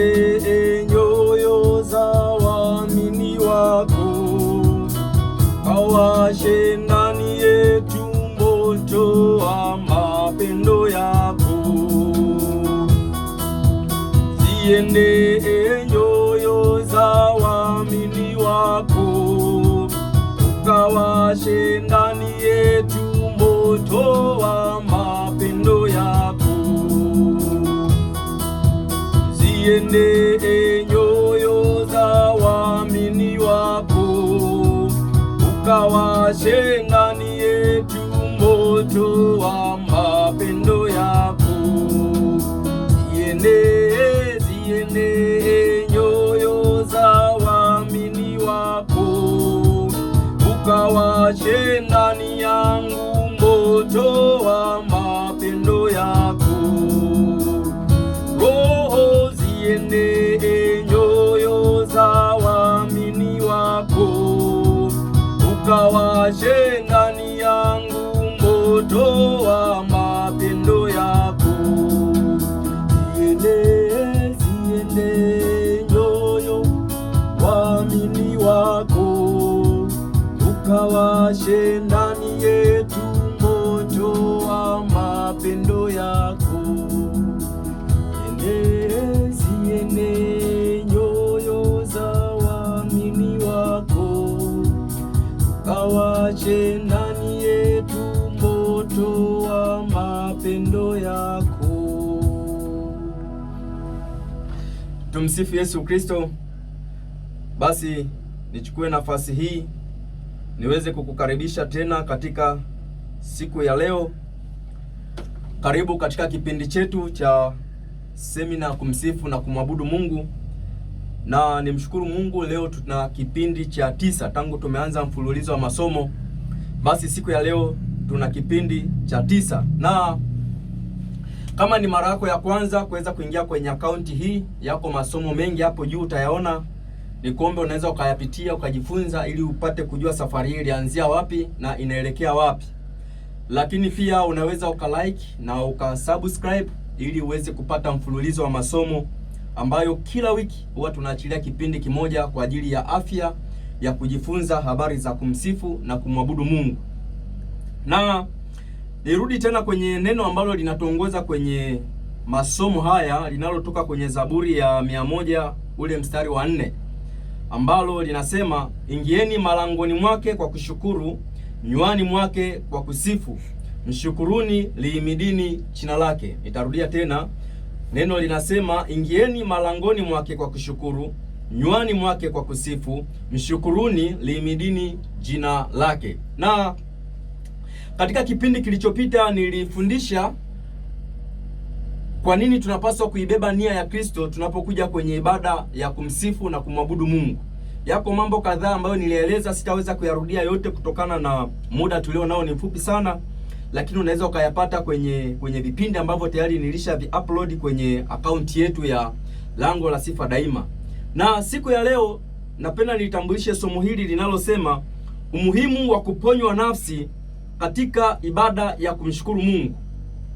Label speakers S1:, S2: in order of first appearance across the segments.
S1: Nyoyo za waamini wako, kawashe ndani yetu moto wa mapendo yako. Ziende nyoyo za waamini wako, kawashe ndani yetu moto wa mapendo yako. Ziende nyoyo za waamini wako, ukawashe ndani yetu moto wa mapendo yako. Ziende nyoyo za waamini wako, ukawashe ndani yangu moto wa mapendo yako. Ziende nyoyo za waamini wako, ukawashe ndani yangu moto wa mapendo yako. Ziende nyoyo waamini wako, ukawashe ndani yetu moto wa mapendo yako. Ziende nyoyo za waamini wako, ukawashe ndani yetu moto wa mapendo yako. Tumsifu Yesu Kristo. Basi nichukue nafasi hii niweze kukukaribisha tena katika siku ya leo. Karibu katika kipindi chetu cha semina kumsifu na kumwabudu Mungu. Na nimshukuru Mungu, leo tuna kipindi cha 9 tangu tumeanza mfululizo wa masomo. Basi siku ya leo tuna kipindi cha 9. Na kama ni mara yako ya kwanza kuweza kuingia kwenye akaunti hii, yako masomo mengi hapo juu utayaona. Nikuombe unaweza ukayapitia ukajifunza, ili upate kujua safari hii ilianzia wapi na inaelekea wapi. Lakini pia unaweza ukalike na ukasubscribe ili uweze kupata mfululizo wa masomo ambayo kila wiki huwa tunaachilia kipindi kimoja kwa ajili ya afya ya kujifunza habari za kumsifu na kumwabudu Mungu. Na nirudi tena kwenye neno ambalo linatuongoza kwenye masomo haya, linalotoka kwenye Zaburi ya 100 ule mstari wa 4, ambalo linasema, ingieni malangoni mwake kwa kushukuru, nywani mwake kwa kusifu, mshukuruni, lihimidini jina lake. Nitarudia tena, neno linasema, ingieni malangoni mwake kwa kushukuru, nywani mwake kwa kusifu, mshukuruni, lihimidini jina lake. Na katika kipindi kilichopita nilifundisha kwa nini tunapaswa kuibeba nia ya Kristo tunapokuja kwenye ibada ya kumsifu na kumwabudu Mungu. Yako mambo kadhaa ambayo nilieleza, sitaweza kuyarudia yote kutokana na muda tulio nao ni mfupi sana, lakini unaweza ukayapata kwenye vipindi ambavyo tayari nilisha upload kwenye akaunti yetu ya Lango la Sifa Daima. Na siku ya leo napenda nitambulishe somo hili linalosema umuhimu wa kuponywa nafsi katika ibada ya kumshukuru Mungu.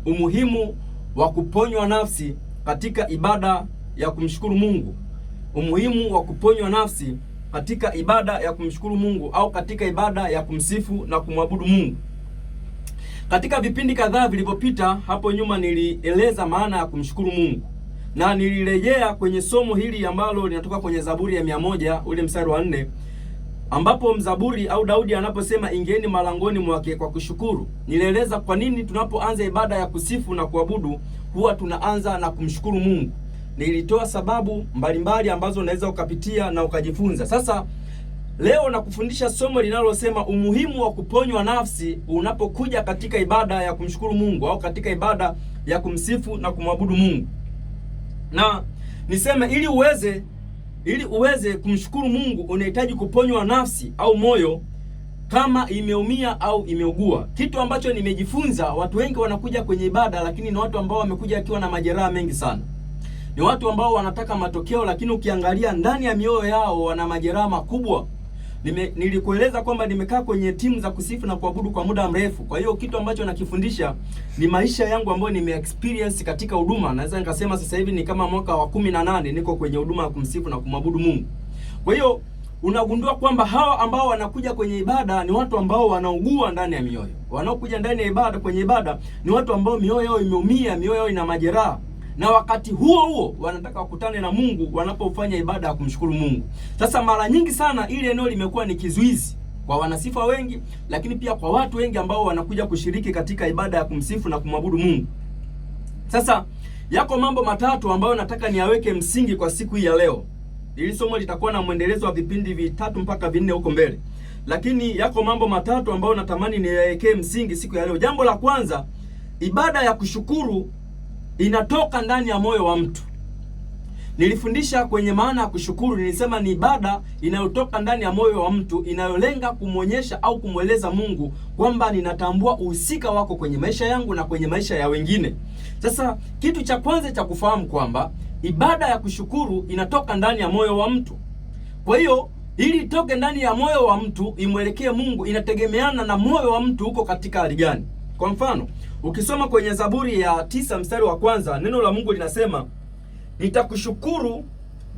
S1: Umuhimu wa kuponywa nafsi katika ibada ya kumshukuru Mungu. Umuhimu wa kuponywa nafsi katika ibada ya kumshukuru Mungu, au katika ibada ya kumsifu na kumwabudu Mungu. Katika vipindi kadhaa vilivyopita hapo nyuma nilieleza maana ya kumshukuru Mungu, na nilirejea kwenye somo hili ambalo linatoka kwenye Zaburi ya 100 ule mstari wa 4, ambapo mzaburi au Daudi anaposema ingieni malangoni mwake kwa kushukuru. Nilieleza kwa nini tunapoanza ibada ya kusifu na kuabudu huwa tunaanza na kumshukuru Mungu. Nilitoa sababu mbalimbali ambazo unaweza ukapitia na ukajifunza. Sasa leo nakufundisha somo linalosema umuhimu wa kuponywa nafsi unapokuja katika ibada ya kumshukuru Mungu, au katika ibada ya kumsifu na kumwabudu Mungu. Na niseme ili uweze kumshukuru Mungu unahitaji kuponywa nafsi au moyo kama imeumia au imeugua. Kitu ambacho nimejifunza, watu wengi wanakuja kwenye ibada, lakini ni watu ambao wamekuja akiwa na majeraha mengi sana. Ni watu ambao wanataka matokeo, lakini ukiangalia ndani ya mioyo yao wana majeraha makubwa. Nilikueleza kwamba nimekaa kwenye timu za kusifu na kuabudu kwa muda mrefu. Kwa hiyo kitu ambacho nakifundisha ni maisha yangu ambayo nime experience katika huduma. Naweza nikasema sasa hivi ni kama mwaka wa 18 niko kwenye huduma ya kumsifu na kumwabudu Mungu. Kwa hiyo unagundua kwamba hawa ambao wanakuja kwenye ibada ni watu ambao wanaugua ndani ya mioyo. Wanaokuja ndani ya ibada, kwenye ibada, ni watu ambao mioyo yao imeumia, mioyo yao ina majeraha. Na wakati huo huo wanataka wakutane na Mungu wanapofanya ibada ya kumshukuru Mungu. Sasa mara nyingi sana ile eneo limekuwa ni kizuizi kwa wanasifa wengi, lakini pia kwa watu wengi ambao wanakuja kushiriki katika ibada ya kumsifu na kumwabudu Mungu. Sasa yako mambo matatu ambayo nataka niaweke msingi kwa siku hii ya leo. Hili somo litakuwa na mwendelezo wa vipindi vitatu mpaka 4 huko mbele. Lakini yako mambo matatu ambayo natamani niwekee msingi siku ya leo. Jambo la kwanza, ibada ya kushukuru inatoka ndani ya moyo wa mtu. Nilifundisha kwenye maana ya kushukuru, nilisema ni ibada inayotoka ndani ya moyo wa mtu, inayolenga kumwonyesha au kumweleza Mungu kwamba ninatambua uhusika wako kwenye maisha yangu na kwenye maisha ya wengine. Sasa kitu cha kwanza cha kufahamu kwamba ibada ya kushukuru inatoka ndani ya moyo wa mtu. Kwa hiyo ili itoke ndani ya moyo wa mtu imwelekee Mungu, inategemeana na moyo wa mtu uko katika hali gani. Kwa mfano, ukisoma kwenye Zaburi ya 9 mstari wa kwanza, neno la Mungu linasema, nitakushukuru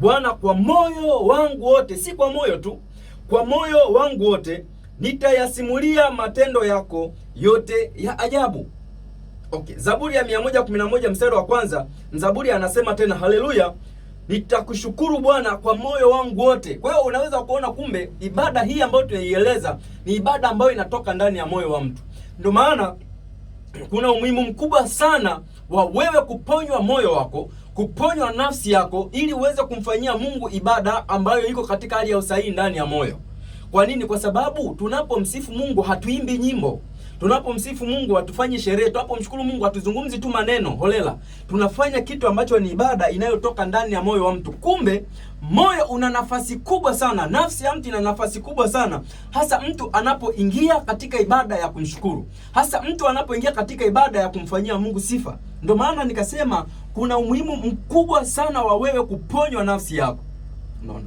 S1: Bwana kwa moyo wangu wote. Si kwa moyo tu, kwa moyo wangu wote nitayasimulia matendo yako yote ya ajabu. Okay, Zaburi ya 111 mstari wa kwanza, Zaburi anasema tena, haleluya, nitakushukuru Bwana kwa moyo wangu wote. Kwa hiyo unaweza kuona kumbe ibada hii ambayo tunaieleza ni ibada ambayo inatoka ndani ya moyo wa mtu. Ndio maana kuna umuhimu mkubwa sana wa wewe kuponywa moyo wako, kuponywa nafsi yako, ili uweze kumfanyia Mungu ibada ambayo iko katika hali ya usahihi ndani ya moyo. Kwa nini? Kwa sababu tunapomsifu Mungu hatuimbi nyimbo. Tunapomsifu Mungu hatufanyi sherehe. Tunapomshukuru Mungu hatuzungumzi tu maneno holela. Tunafanya kitu ambacho ni ibada inayotoka ndani ya moyo wa mtu. Kumbe moyo una nafasi kubwa sana, nafsi ya mtu ina nafasi kubwa sana, hasa mtu anapoingia katika ibada ya kumshukuru, hasa mtu anapoingia katika ibada ya kumfanyia Mungu sifa. Ndio maana nikasema kuna umuhimu mkubwa sana wa wewe kuponywa nafsi yako. Unaona?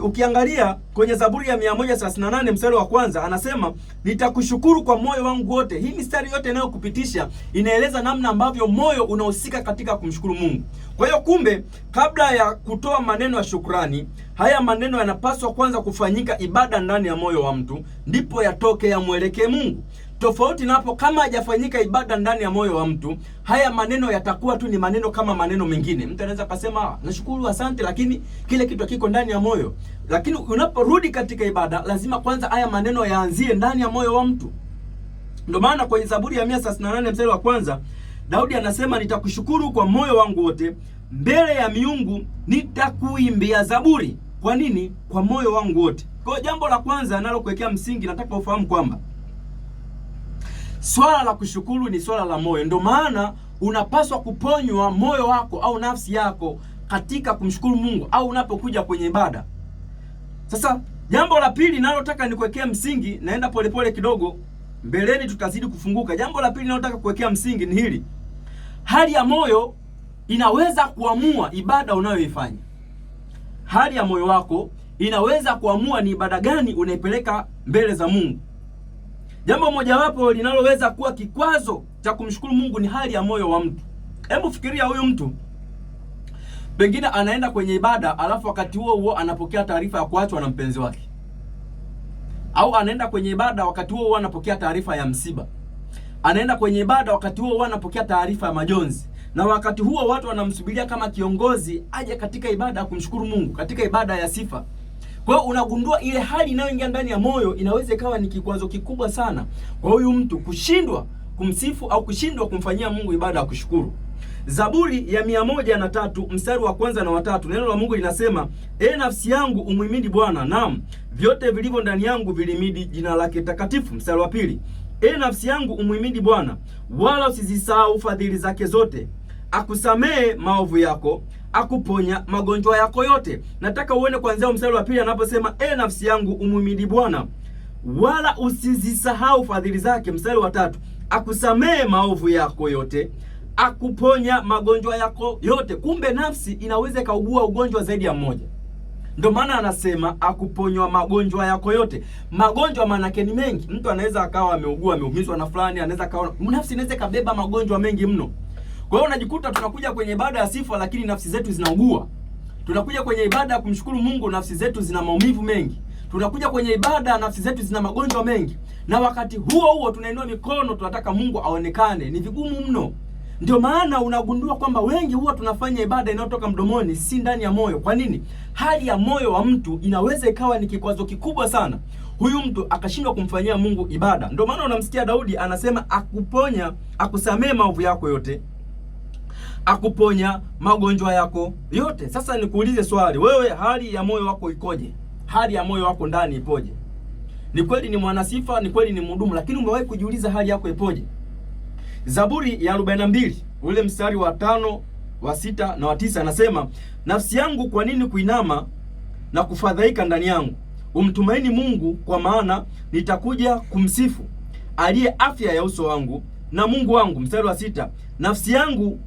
S1: Ukiangalia kwenye Zaburi ya 138 mstari wa kwanza, anasema nitakushukuru kwa moyo wangu wote. Hii mistari yote inayokupitisha inaeleza namna ambavyo moyo unahusika katika kumshukuru Mungu. Kwa hiyo kumbe, kabla ya kutoa maneno ya shukrani, haya maneno yanapaswa kwanza kufanyika ibada ndani ya moyo wa mtu, ndipo yatoke yamwelekee Mungu. Tofauti na hapo, kama hajafanyika ibada ndani ya moyo wa mtu, haya maneno yatakuwa tu ni maneno kama maneno mengine. Mtu anaweza kusema nashukuru, asante, lakini kile kitu kiko ndani ya moyo. Lakini unaporudi katika ibada, lazima kwanza haya maneno yaanzie ndani ya moyo wa mtu. Ndio maana kwenye Zaburi ya 138 mstari wa kwanza, Daudi anasema nitakushukuru kwa moyo wangu wote, mbele ya miungu nitakuimbia zaburi. Kwa nini? Kwa moyo wangu wote. Kwa jambo la kwanza nalokuwekea msingi, nataka ufahamu kwamba swala la kushukuru ni swala la moyo. Ndio maana unapaswa kuponywa moyo wako au nafsi yako katika kumshukuru Mungu au unapokuja kwenye ibada. Sasa jambo la pili nalotaka nikuwekea msingi, naenda polepole kidogo, mbeleni tutazidi kufunguka. Jambo la pili nalotaka kuwekea msingi ni hili: hali ya moyo inaweza kuamua ibada unayoifanya. Hali ya moyo wako inaweza kuamua ni ibada gani unaipeleka mbele za Mungu. Jambo mojawapo linaloweza kuwa kikwazo cha kumshukuru Mungu ni hali ya moyo wa mtu. Hebu fikiria, huyu mtu pengine anaenda kwenye ibada, alafu wakati huo huo anapokea taarifa ya kuachwa na mpenzi wake. Au anaenda kwenye ibada, wakati huo huo anapokea taarifa ya msiba. Anaenda kwenye ibada, wakati huo huo anapokea taarifa ya majonzi. Na wakati huo watu wanamsubiria kama kiongozi aje katika ibada ya kumshukuru Mungu, katika ibada ya sifa. Kwa hiyo unagundua ile hali inayoingia ndani ya moyo inaweza ikawa ni kikwazo kikubwa sana kwa huyu mtu kushindwa kumsifu au kushindwa kumfanyia Mungu ibada ya kushukuru. Zaburi ya 103 mstari wa kwanza na wa tatu, neno la Mungu linasema, nafsi yangu umhimidi Bwana, naam vyote vilivyo ndani yangu vilimidi jina lake takatifu. Mstari wa pili, nafsi yangu umhimidi Bwana, wala usizisahau fadhili zake zote, akusamehe maovu yako, akuponya magonjwa yako yote. Nataka uone kuanzia mstari wa pili anaposema nafsi yangu umhimidi Bwana, wala usizisahau fadhili zake. Mstari wa tatu, akusamehe maovu yako yote, akuponya magonjwa yako yote. Kumbe nafsi inaweza kaugua ugonjwa zaidi ya mmoja. Ndio maana anasema akuponywa magonjwa yako yote. Magonjwa manake ni mengi. Mtu anaweza akawa ameugua, ameumizwa na fulani, anaweza akawa nafsi inaweza kabeba magonjwa mengi mno. Kwa hiyo unajikuta tunakuja kwenye ibada ya sifa lakini nafsi zetu zinaugua. Tunakuja kwenye ibada ya kumshukuru Mungu, nafsi zetu zina maumivu mengi. Tunakuja kwenye ibada, nafsi zetu zina magonjwa mengi. Na wakati huo huo tunainua mikono, tunataka Mungu aonekane. Ni vigumu mno. Ndio maana unagundua kwamba wengi huwa tunafanya ibada inayotoka mdomoni, si ndani ya moyo. Kwa nini? Hali ya moyo wa mtu inaweza ikawa ni kikwazo kikubwa sana, huyu mtu akashindwa kumfanyia Mungu ibada. Ndio maana unamsikia Daudi anasema akuponya, akusamee maovu yako yote, akuponya magonjwa yako yote. Sasa nikuulize swali, wewe hali ya moyo wako ikoje? Hali ya moyo wako ndani ipoje? Ni kweli ni mwanasifa, ni kweli ni mhudumu, lakini umewahi kujiuliza hali yako ipoje? Zaburi ya 42 ule mstari wa 5, wa 6 na wa 9 anasema, nafsi yangu kwa nini kuinama na kufadhaika ndani yangu? Umtumaini Mungu, kwa maana nitakuja kumsifu, aliye afya ya uso wangu na Mungu wangu. Mstari wa 6, nafsi yangu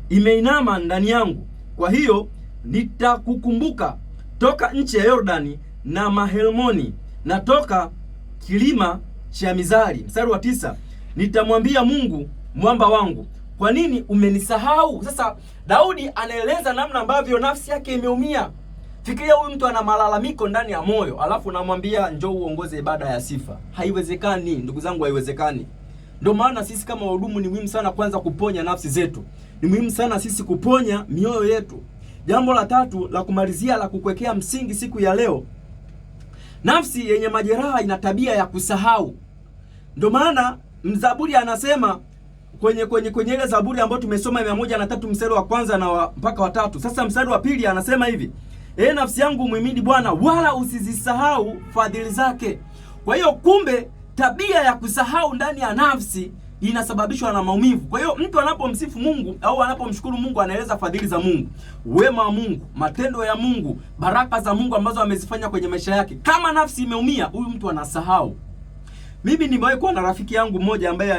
S1: imeinama ndani yangu, kwa hiyo nitakukumbuka toka nchi ya Yordani na Mahelmoni na toka kilima cha Mizari. Mstari wa 9, nitamwambia Mungu mwamba wangu, kwa nini umenisahau? Sasa Daudi anaeleza namna ambavyo nafsi yake imeumia. Fikiria huyu mtu ana malalamiko ndani ya moyo, alafu namwambia njoo uongoze ibada ya sifa. Haiwezekani ndugu zangu, haiwezekani. Ndio maana sisi kama wahudumu ni muhimu sana kwanza kuponya nafsi zetu. Ni muhimu sana sisi kuponya mioyo yetu. Jambo la tatu la kumalizia, la kukwekea msingi siku ya leo, nafsi yenye majeraha ina tabia ya kusahau. Ndio maana mzaburi anasema kwenye ile Zaburi ambayo tumesoma 103 mstari wa kwanza na mpaka wa 3. Sasa mstari wa pili anasema hivi, nafsi yangu muhimidi Bwana, wala usizisahau fadhili zake. Kwa hiyo kumbe tabia ya kusahau ndani ya nafsi inasababishwa na maumivu. Kwa hiyo mtu anapomsifu Mungu au anapomshukuru Mungu, anaeleza fadhili za Mungu, wema wa Mungu, matendo ya Mungu, baraka za Mungu ambazo amezifanya kwenye maisha yake. Kama nafsi imeumia, huyu mtu anasahau. Mimi nimewahi kuwa na rafiki yangu mmoja ambaye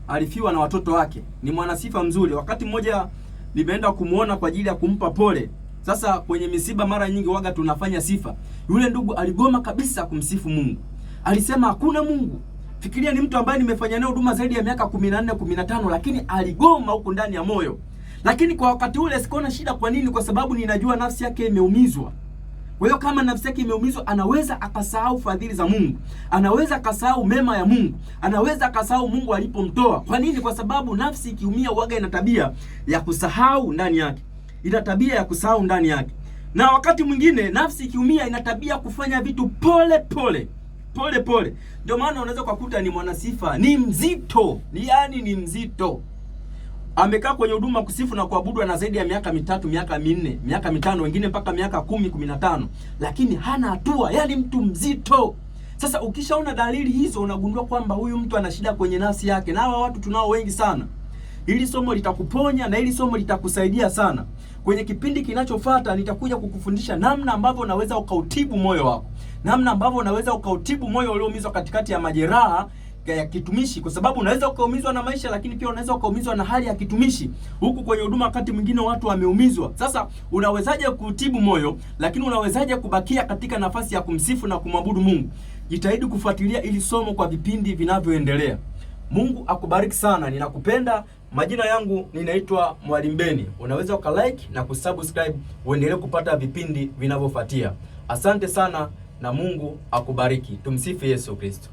S1: alifiwa na watoto wake. Ni mwanasifa mzuri. Wakati mmoja nimeenda kumuona kwa ajili ya kumpa pole. Sasa kwenye misiba mara nyingi waga tunafanya sifa. Yule ndugu aligoma kabisa kumsifu Mungu. Alisema hakuna Mungu. Fikiria ni mtu ambaye nimefanya naye huduma zaidi ya miaka 14, 15, lakini aligoma huko ndani ya moyo. Lakini kwa wakati ule sikuona shida. Kwa nini? Kwa sababu ninajua nafsi yake imeumizwa. Kwa hiyo kama nafsi yake imeumizwa, anaweza akasahau fadhili za Mungu, anaweza akasahau mema ya Mungu, anaweza akasahau Mungu alipomtoa. Kwa nini? Kwa sababu nafsi ikiumia uwaga ina tabia ya kusahau ndani yake, ina tabia ya kusahau ndani yake. Na wakati mwingine nafsi ikiumia ina tabia kufanya vitu pole pole. Ndio maana unaweza kukuta ni mwanasifa, ni mzito, ni mzito. Amekaa kwenye huduma kusifu na kuabudu na zaidi ya miaka 3, miaka 4, miaka 5, wengine mpaka miaka 10, 15, lakini hana hatua, mtu mzito. Sasa ukishaona dalili hizo, unagundua kwamba huyu mtu ana shida kwenye nafsi yake. Na hawa watu tunao wengi sana. Hili somo litakuponya na hili somo litakusaidia sana. Kwenye kipindi kinachofuata nitakuja kukufundisha namna ambavyo unaweza ukautibu moyo wako, namna ambavyo unaweza ukautibu moyo ulioumizwa katikati ya majeraha ya kitumishi, kwa sababu unaweza ukaumizwa na maisha, lakini pia unaweza ukaumizwa na hali ya kitumishi. Huku kwenye huduma wakati mwingine watu wameumizwa. Sasa unawezaje kutibu moyo, lakini unawezaje kubakia katika nafasi ya kumsifu na kumwabudu Mungu? Jitahidi kufuatilia ili somo kwa vipindi vinavyoendelea. Mungu akubariki sana, ninakupenda. Majina yangu ninaitwa Mwalimu Beni. Unaweza ukalike na kusubscribe uendelee kupata vipindi vinavyofuatia. Asante sana na Mungu akubariki. Tumsifu Yesu Kristo.